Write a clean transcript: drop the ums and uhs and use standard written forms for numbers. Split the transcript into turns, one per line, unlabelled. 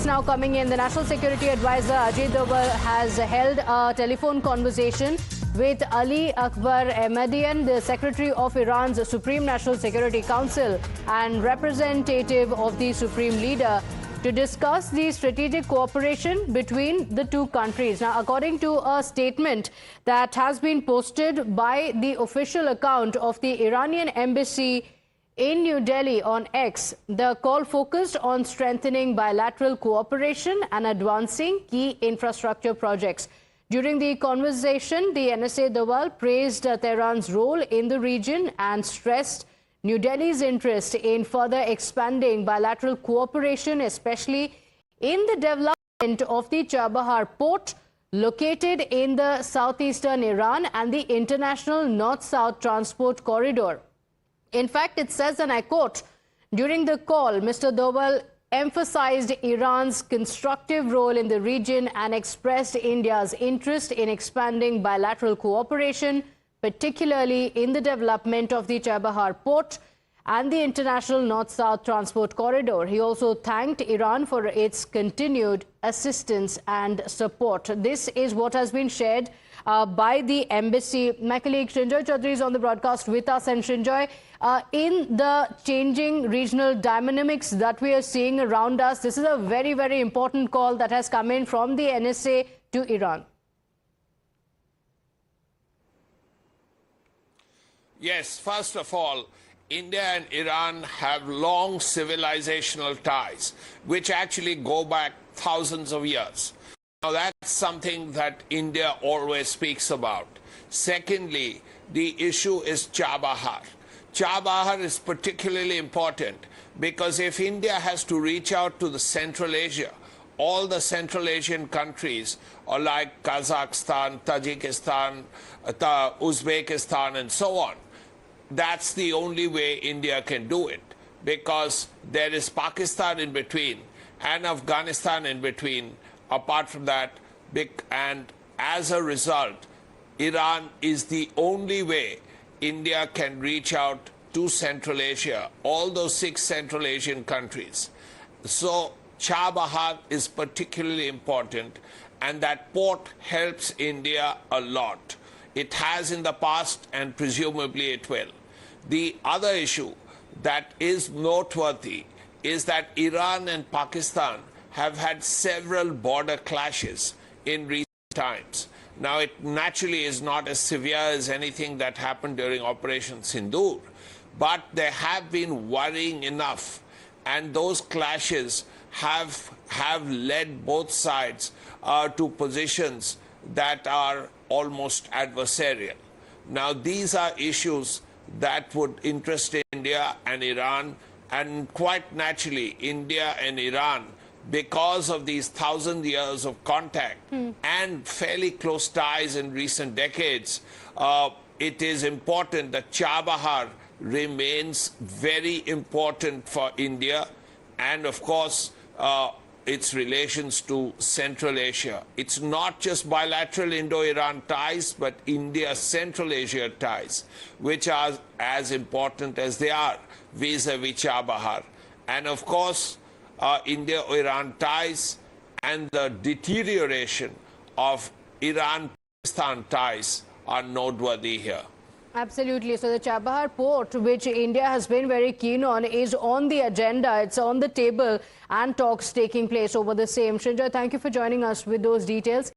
now coming in. The National Security Advisor Ajit Doval has held a telephone conversation with Ali Akbar Ahmadian, the Secretary of Iran's Supreme National Security Council and representative of the Supreme Leader, to discuss the strategic cooperation between the two countries. Now, according to a statement that has been posted by the official account of the Iranian embassy in New Delhi on X, the call focused on strengthening bilateral cooperation and advancing key infrastructure projects. During the conversation, the NSA Doval praised Tehran's role in the region and stressed New Delhi's interest in further expanding bilateral cooperation, especially in the development of the Chabahar Port, located in the southeastern Iran, and the international north-south transport corridor. In fact, it says, and I quote, during the call, Mr. Doval emphasized Iran's constructive role in the region and expressed India's interest in expanding bilateral cooperation, particularly in the development of the Chabahar Port and the international north-south transport corridor. He also thanked Iran for its continued assistance and support. This is what has been shared by the embassy. My colleague Srinjoy Chaudhary is on the broadcast with us. And Srinjoy, in the changing regional dynamics that we are seeing around us, this is a very, very important call that has come in from the NSA to Iran.
Yes, first of all, India and Iran have long civilizational ties, which actually go back thousands of years. Now, that's something that India always speaks about. Secondly, the issue is Chabahar. Chabahar is particularly important because if India has to reach out to the Central Asia, all the Central Asian countries are like Kazakhstan, Tajikistan, Uzbekistan, and so on. That's the only way India can do it, because there is Pakistan in between and Afghanistan in between. Apart from that, and as a result, Iran is the only way India can reach out to Central Asia, all those 6 Central Asian countries. So Chabahar is particularly important, and that port helps India a lot. It has in the past, and presumably it will. The other issue that is noteworthy is that Iran and Pakistan have had several border clashes in recent times. Now, it naturally is not as severe as anything that happened during Operation Sindoor, but they have been worrying enough, and those clashes have led both sides to positions that are almost adversarial. Now, these are issues that would interest India and Iran, and quite naturally, India and Iran, because of these 1,000 years of contact and fairly close ties in recent decades, it is important that Chabahar remains very important for India, and of course, its relations to Central Asia. It's not just bilateral Indo-Iran ties, but India-Central Asia ties, which are as important as they are vis-a-vis Chabahar. And of course, India-Iran ties and the deterioration of Iran-Pakistan ties are noteworthy here.
Absolutely. So the Chabahar Port, which India has been very keen on, is on the agenda. It's on the table, and talks taking place over the same. Srinjoy, thank you for joining us with those details.